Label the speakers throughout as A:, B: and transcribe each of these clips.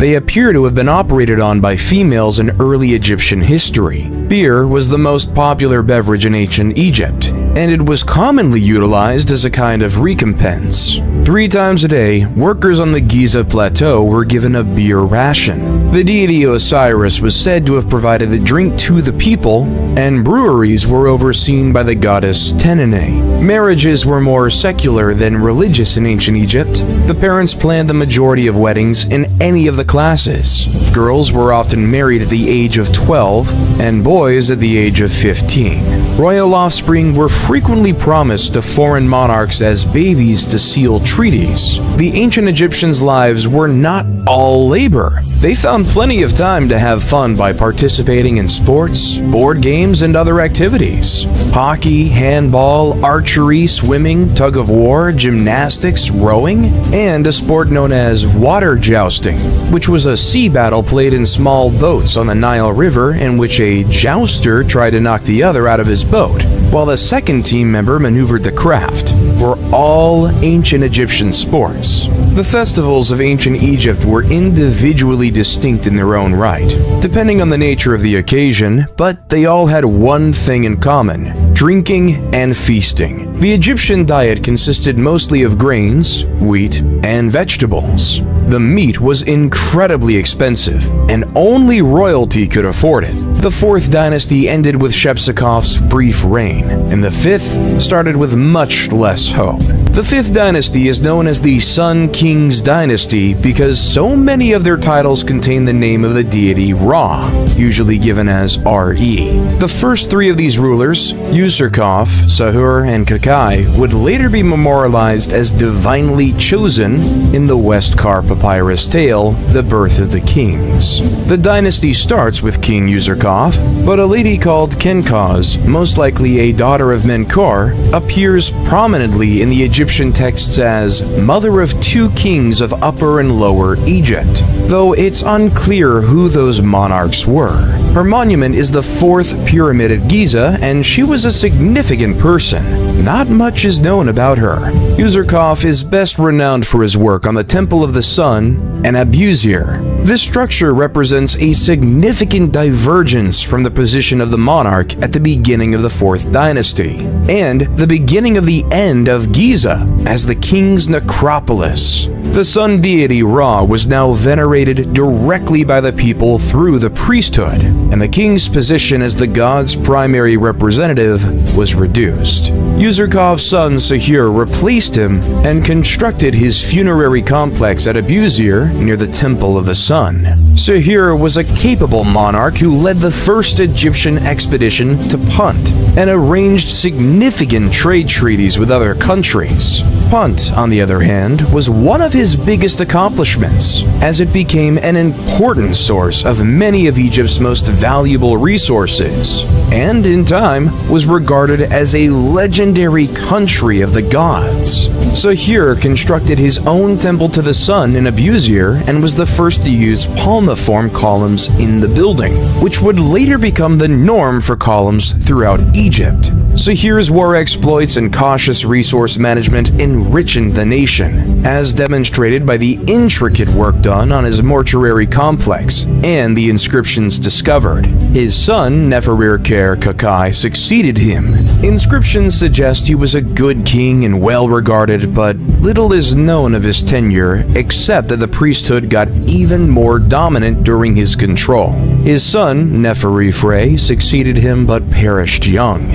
A: They appear to have been operated on by females in early Egyptian history. Beer was the most popular beverage in ancient Egypt, and it was commonly utilized as a kind of recompense. 3 times a day, workers on the Giza plateau were given a beer ration. The deity Osiris was said to have provided the drink to the people, and breweries were overseen by the goddess Tenene. Marriages were more secular than religious in ancient Egypt. The parents planned the majority of weddings in any of the classes. Girls were often married at the age of 12, and boys at the age of 15. Royal offspring were frequently promised to foreign monarchs as babies to seal treaties. The ancient Egyptians' lives were not all labor. They found plenty of time to have fun by participating in sports, board games, and other activities. Hockey, handball, archery, swimming, tug-of-war, gymnastics, rowing, and a sport known as water jousting, which was a sea battle played in small boats on the Nile River in which a jouster tried to knock the other out of his boat, while the second team member maneuvered the craft, were all ancient Egyptian sports. The festivals of ancient Egypt were individually distinct in their own right, depending on the nature of the occasion, but they all had one thing in common: drinking and feasting. The Egyptian diet consisted mostly of grains, wheat, and vegetables. The meat was incredibly expensive, and only royalty could afford it. The 4th dynasty ended with Shepsekhof's brief reign, and the 5th started with much less hope. The 5th dynasty is known as the Sun King's dynasty because so many of their titles contain the name of the deity Ra, usually given as Re. The first 3 of these rulers, Userkaf, Sahur, and Kakai, would later be memorialized as divinely chosen in the Westcar papyrus tale, The Birth of the Kings. The dynasty starts with King Userkaf, but a lady called Kenkaz, most likely a daughter of Menkor, appears prominently in the Egyptian texts as mother of 2 kings of Upper and Lower Egypt, though it's unclear who those monarchs were. Her monument is the 4th pyramid at Giza, and she was a significant person. Not much is known about her. Userkaf is best renowned for his work on the Temple of the Sun and Abusir. This structure represents a significant divergence from the position of the monarch at the beginning of the 4th dynasty, and the beginning of the end of Giza as the king's necropolis. The sun deity Ra was now venerated directly by the people through the priesthood, and the king's position as the god's primary representative was reduced. Userkaf's son Sahur replaced him and constructed his funerary complex at Abusir near the Temple of the Sun. Sahur was a capable monarch who led the first Egyptian expedition to Punt and arranged significant trade treaties with other countries. Punt, on the other hand, was one of his biggest accomplishments, as it became an important source of many of Egypt's most valuable resources, and in time was regarded as a legendary country of the gods. Sahur constructed his own temple to the sun in Abusir and was the first to use palmiform columns in the building, which would later become the norm for columns throughout Egypt. Sahur's war exploits and cautious resource management enriched the nation, as demonstrated by the intricate work done on his mortuary complex and the inscriptions discovered. His son, Neferirker Kakai, succeeded him. Inscriptions suggest he was a good king and well-regarded, but little is known of his tenure except that the priesthood got even more dominant during his control. His son, Neferifre, succeeded him but perished young.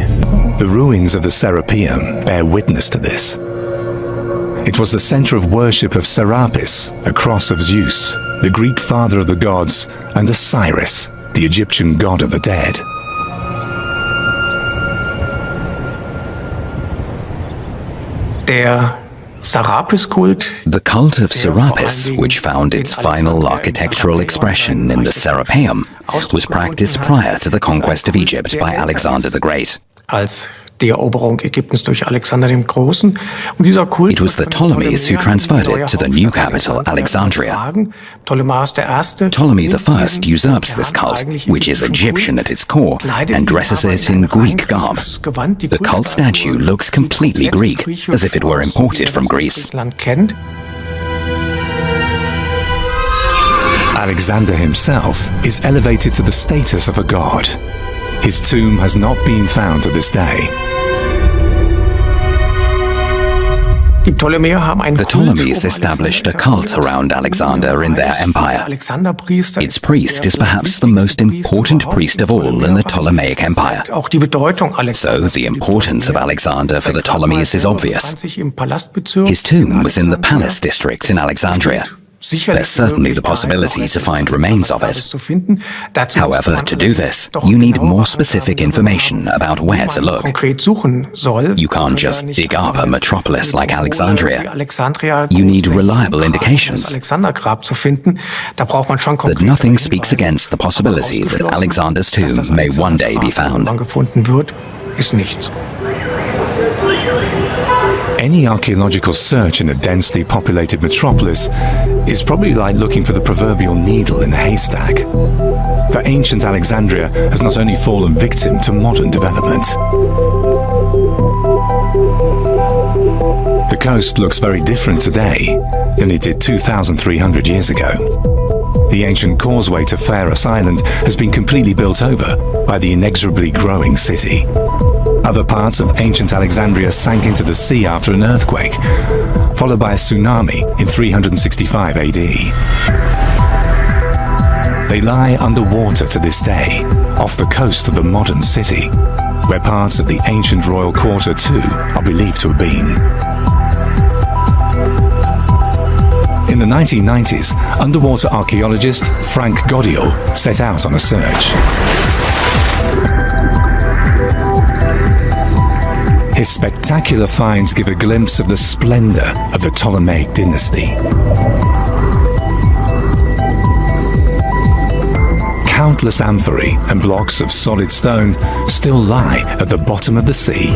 B: The ruins of the Serapeum bear witness to this. It was the center of worship of Serapis, a cross of Zeus, the Greek father of the gods, and Osiris, the Egyptian god of the dead.
C: The cult of Serapis, which found its final architectural expression in the Serapeum, was practiced prior to the conquest of Egypt by Alexander the Great.
D: Die Eroberung Ägyptens durch Alexander dem Großen. Und dieser Kult
C: It was the Ptolemies who transferred it to the new capital, Alexandria. Ptolemy I usurps this cult, which is Egyptian at its core, and dresses it in Greek garb. The cult statue looks completely Greek, as if it were imported from Greece.
B: Alexander himself is elevated to the status of a god. His tomb has not been found to this day.
D: The
C: Ptolemies established a cult around Alexander in their empire. Its priest is perhaps the most important priest of all in the Ptolemaic Empire. So the importance of Alexander for the Ptolemies is obvious. His tomb was in the palace district in Alexandria. There's certainly the possibility to find remains of it. However, to do this, you need more specific information about where to look. You can't just dig up a metropolis like Alexandria. You need reliable indications. That nothing speaks against the possibility that Alexander's tomb may one day be found.
B: Any archaeological search in a densely populated metropolis is probably like looking for the proverbial needle in a haystack. For ancient Alexandria has not only fallen victim to modern development. The coast looks very different today than it did 2,300 years ago. The ancient causeway to Pharos Island has been completely built over by the inexorably growing city. Other parts of ancient Alexandria sank into the sea after an earthquake, followed by a tsunami in 365 AD. They lie underwater to this day, off the coast of the modern city, where parts of the ancient royal quarter too are believed to have been. In the 1990s, underwater archaeologist Frank Godiel set out on a search. His spectacular finds give a glimpse of the splendor of the Ptolemaic dynasty. Countless amphorae and blocks of solid stone still lie at the bottom of the sea.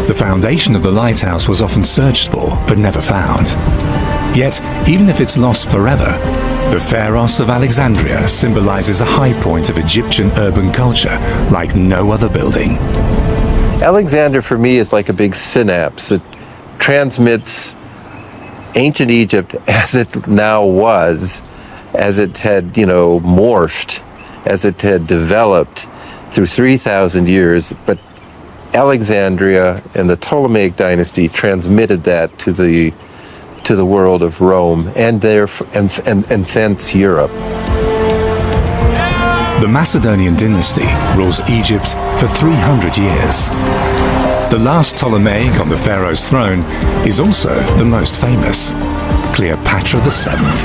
B: The foundation of the lighthouse was often searched for but never found. Yet, even if it's lost forever, the Pharos of Alexandria symbolizes a high point of Egyptian urban culture like no other building.
E: Alexander for me is like a big synapse. It transmits ancient Egypt as it now was, as it had, morphed, as it had developed through 3,000 years. But Alexandria and the Ptolemaic dynasty transmitted that to the world of Rome and thence Europe.
B: The Macedonian dynasty rules Egypt for 300 years. The last Ptolemaic on the pharaoh's throne is also the most famous, Cleopatra VII.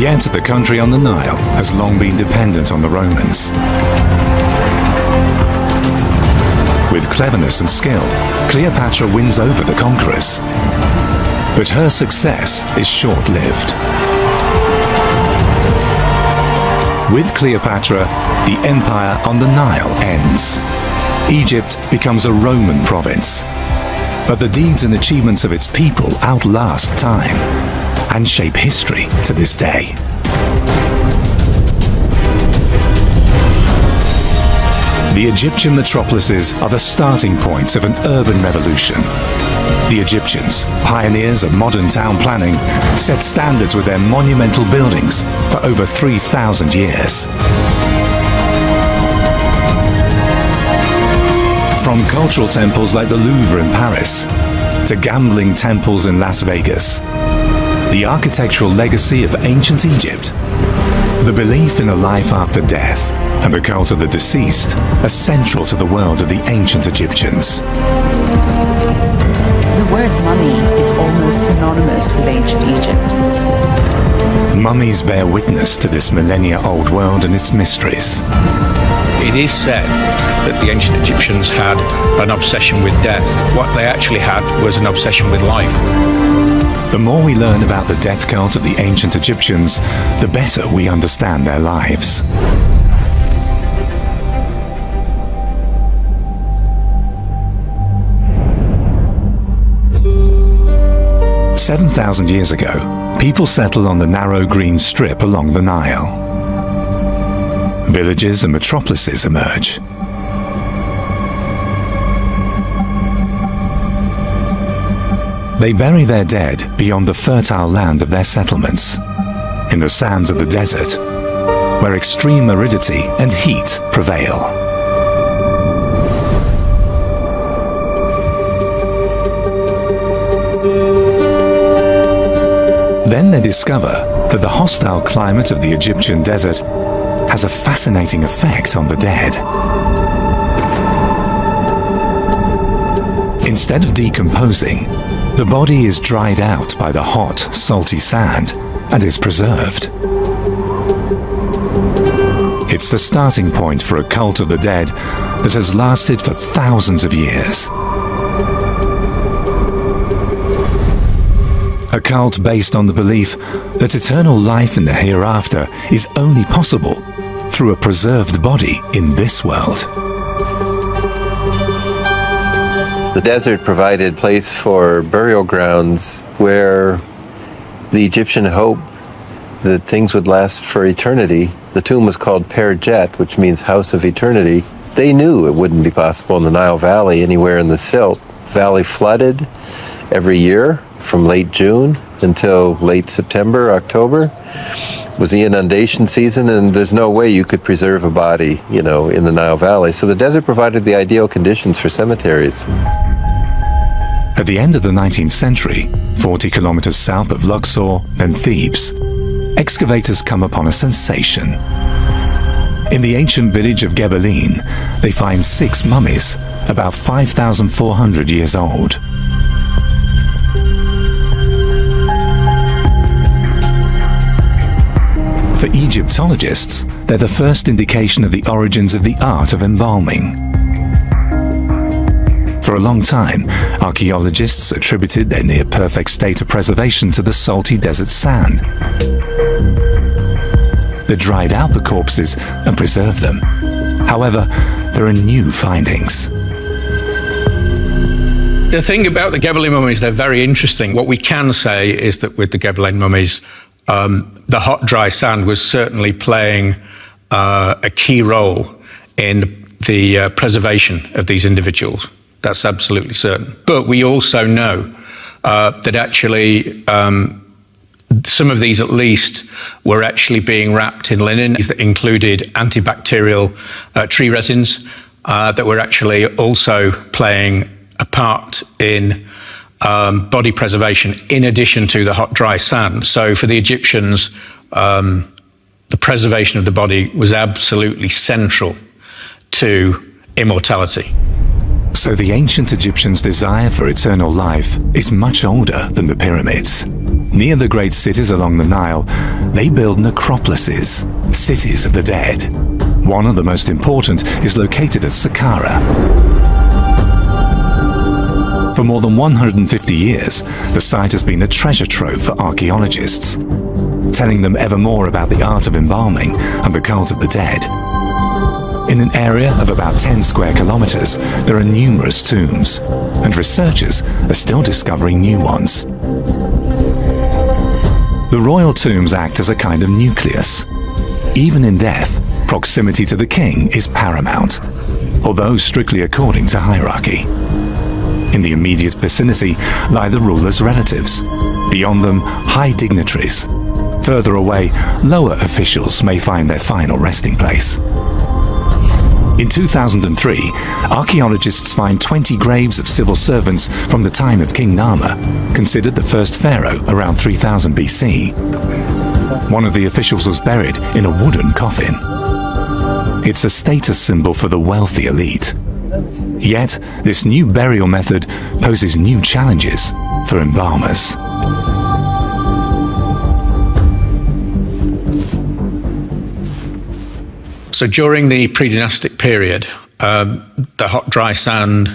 B: Yet the country on the Nile has long been dependent on the Romans. With cleverness and skill, Cleopatra wins over the conquerors. But her success is short-lived. With Cleopatra, the empire on the Nile ends. Egypt becomes a Roman province. But the deeds and achievements of its people outlast time and shape history to this day. The Egyptian metropolises are the starting points of an urban revolution. The Egyptians, pioneers of modern town planning, set standards with their monumental buildings for over 3,000 years. From cultural temples like the Louvre in Paris to gambling temples in Las Vegas, the architectural legacy of ancient Egypt, the belief in a life after death, and the cult of the deceased are central to the world of the ancient Egyptians.
F: The word mummy is almost synonymous with ancient Egypt.
B: Mummies bear witness to this millennia-old world and its mysteries.
G: It is said that the ancient Egyptians had an obsession with death. What they actually had was an obsession with life.
B: The more we learn about the death cult of the ancient Egyptians, the better we understand their lives. 7,000 years ago, people settled on the narrow green strip along the Nile. Villages and metropolises emerge. They bury their dead beyond the fertile land of their settlements, in the sands of the desert, where extreme aridity and heat prevail. Then they discover that the hostile climate of the Egyptian desert has a fascinating effect on the dead. Instead of decomposing, the body is dried out by the hot, salty sand and is preserved. It's the starting point for a cult of the dead that has lasted for thousands of years. A cult based on the belief that eternal life in the hereafter is only possible through a preserved body in this world.
E: The desert provided place for burial grounds where the Egyptian hoped that things would last for eternity. The tomb was called Perjet, which means house of eternity. They knew it wouldn't be possible in the Nile Valley, anywhere in the silt. The valley flooded every year from late June until late September, October. It was the inundation season, and there's no way you could preserve a body, in the Nile Valley. So the desert provided the ideal conditions for cemeteries.
B: At the end of the 19th century, 40 kilometers south of Luxor, then Thebes, excavators come upon a sensation. In the ancient village of Gebelin, they find 6 mummies, about 5,400 years old. For Egyptologists, they're the first indication of the origins of the art of embalming. For a long time, archaeologists attributed their near-perfect state of preservation to the salty desert sand. They dried out the corpses and preserved them. However, there are new findings.
G: The thing about the Gebelin mummies, they're very interesting. What we can say is that with the Gebelin mummies, the hot, dry sand was certainly playing a key role in the preservation of these individuals. That's absolutely certain. But we also know that actually some of these, at least, were actually being wrapped in linen that included antibacterial tree resins that were actually also playing a part in body preservation in addition to the hot, dry sand. So for the Egyptians, the preservation of the body was absolutely central to immortality.
B: So the ancient Egyptians' desire for eternal life is much older than the pyramids. Near the great cities along the Nile, they build necropolises, cities of the dead. One of the most important is located at Saqqara. For more than 150 years, the site has been a treasure trove for archaeologists, telling them ever more about the art of embalming and the cult of the dead. In an area of about 10 square kilometers, there are numerous tombs, and researchers are still discovering new ones. The royal tombs act as a kind of nucleus. Even in death, proximity to the king is paramount, although strictly according to hierarchy. In the immediate vicinity lie the ruler's relatives. Beyond them, high dignitaries. Further away, lower officials may find their final resting place. In 2003, archaeologists find 20 graves of civil servants from the time of King Nama, considered the first pharaoh around 3000 BC. One of the officials was buried in a wooden coffin. It's a status symbol for the wealthy elite. Yet, this new burial method poses new challenges for embalmers.
G: So during the pre-dynastic period, the hot, dry sand,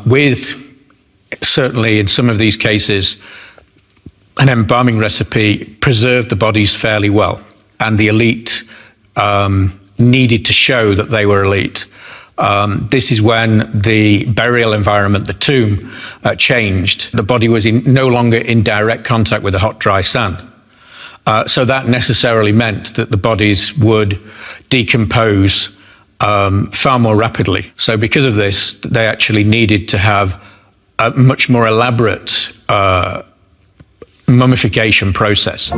G: with certainly in some of these cases, an embalming recipe preserved the bodies fairly well. And the elite needed to show that they were elite. This is when the burial environment, the tomb, changed. The body was no longer in direct contact with the hot, dry sand. So that necessarily meant that the bodies would decompose far more rapidly. So because of this, they actually needed to have a much more elaborate mummification process.